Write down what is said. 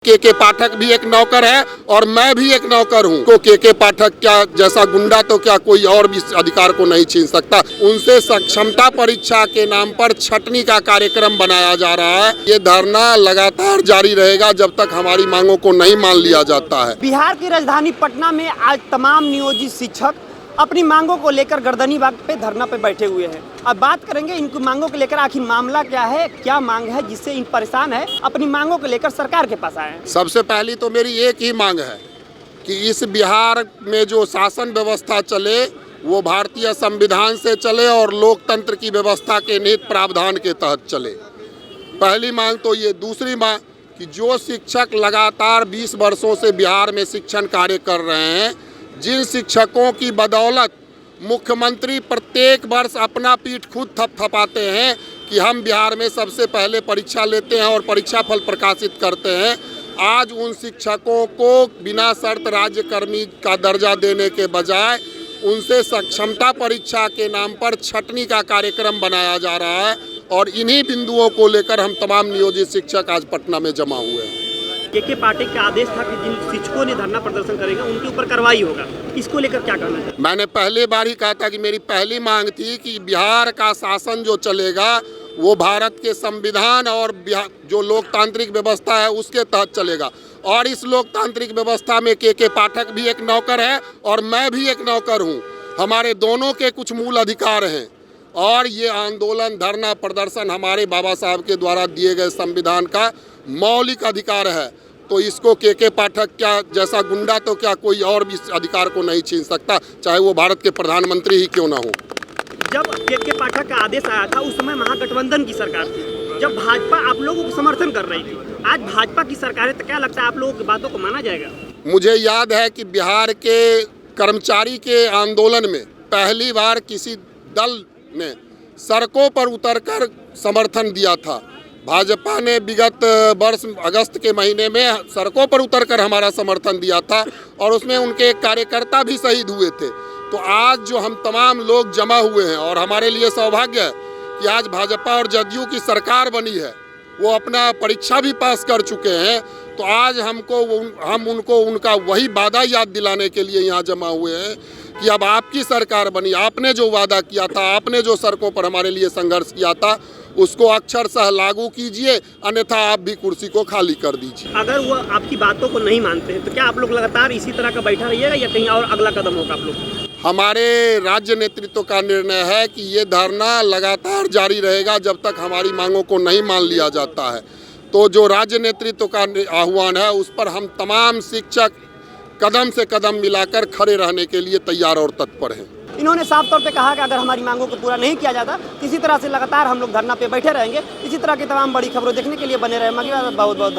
के पाठक भी एक नौकर है और मैं भी एक नौकर हूं। को के पाठक क्या जैसा गुंडा तो क्या कोई और भी अधिकार को नहीं छीन सकता। उनसे क्षमता परीक्षा के नाम पर छटनी का कार्यक्रम बनाया जा रहा है। ये धरना लगातार जारी रहेगा जब तक हमारी मांगों को नहीं मान लिया जाता है। बिहार की राजधानी पटना में आज तमाम नियोजित शिक्षक अपनी मांगों को लेकर गर्दनी बाग पे धरना पे बैठे हुए हैं। अब बात करेंगे इनकी मांगों को लेकर, आखिर मामला क्या है, क्या मांग है जिससे इन परेशान है, अपनी मांगों को लेकर सरकार के पास आए हैं। सबसे पहली तो मेरी एक ही मांग है कि इस बिहार में जो शासन व्यवस्था चले वो भारतीय संविधान से चले और लोकतंत्र की व्यवस्था के निहित प्रावधान के तहत चले। पहली मांग तो ये। दूसरी मांग कि जो शिक्षक लगातार 20 वर्षों से बिहार में शिक्षण कार्य कर रहे हैं, जिन शिक्षकों की बदौलत मुख्यमंत्री प्रत्येक वर्ष अपना पीठ खुद थपथपाते हैं कि हम बिहार में सबसे पहले परीक्षा लेते हैं और परीक्षा फल प्रकाशित करते हैं, आज उन शिक्षकों को बिना शर्त राज्यकर्मी का दर्जा देने के बजाय उनसे क्षमता परीक्षा के नाम पर छटनी का कार्यक्रम बनाया जा रहा है। और इन्हीं बिंदुओं को लेकर हम तमाम नियोजित शिक्षक आज पटना में जमा हुए हैं। के पाठक का आदेश था कि जिन शिक्षकों ने धरना प्रदर्शन करेगा उनके ऊपर कार्रवाई होगा, इसको लेकर क्या कहना है? मैंने पहले बार ही कहा था कि मेरी पहली मांग थी कि बिहार का शासन जो चलेगा वो भारत के संविधान और जो लोकतांत्रिक व्यवस्था है उसके तहत चलेगा। और इस लोकतांत्रिक व्यवस्था में के पाठक भी एक नौकर है और मैं भी एक नौकर हूँ। हमारे दोनों के कुछ मूल अधिकार हैं और ये आंदोलन, धरना, प्रदर्शन हमारे बाबा साहब के द्वारा दिए गए संविधान का मौलिक अधिकार है। तो इसको के पाठक क्या जैसा गुंडा तो क्या कोई और भी अधिकार को नहीं छीन सकता, चाहे वो भारत के प्रधानमंत्री ही क्यों ना हो। जब के पाठक का आदेश आया था उस समय महागठबंधन की सरकार थी, जब भाजपा आप लोगों को समर्थन कर रही थी। आज भाजपा की सरकार है तो क्या लगता है आप लोगों की बातों को माना जाएगा? मुझे याद है कि बिहार के कर्मचारी के आंदोलन में पहली बार किसी दल ने सड़कों पर उतरकर समर्थन दिया था। भाजपा ने विगत वर्ष अगस्त के महीने में सड़कों पर उतरकर हमारा समर्थन दिया था और उसमें उनके एक कार्यकर्ता भी शहीद हुए थे। तो आज जो हम तमाम लोग जमा हुए हैं और हमारे लिए सौभाग्य है कि आज भाजपा और जदयू की सरकार बनी है, वो अपना परीक्षा भी पास कर चुके हैं। तो आज हम उनको उनका वही वादा याद दिलाने के लिए यहाँ जमा हुए हैं कि अब आपकी सरकार बनी, आपने जो वादा किया था, आपने जो सड़कों पर हमारे लिए संघर्ष किया था उसको अक्षरशः लागू कीजिए, अन्यथा आप भी कुर्सी को खाली कर दीजिए। अगर वो आपकी बातों को नहीं मानते हैं तो क्या आप लोग लगातार इसी तरह का बैठा रहिएगा या कहीं और अगला कदम होगा आप लोग? हमारे राज्य नेतृत्व का निर्णय है कि ये धरना लगातार जारी रहेगा जब तक हमारी मांगों को नहीं मान लिया जाता है। तो जो राज्य नेतृत्व का आह्वान है उस पर हम तमाम शिक्षक कदम से कदम मिलाकर खड़े रहने के लिए तैयार और तत्पर हैं। इन्होंने साफ तौर पे कहा कि अगर हमारी मांगों को पूरा नहीं किया जाता इसी तरह से लगातार हम लोग धरना पे बैठे रहेंगे। इसी तरह की तमाम बड़ी खबरों देखने के लिए बने रहे। बहुत बहुत धन्यवाद।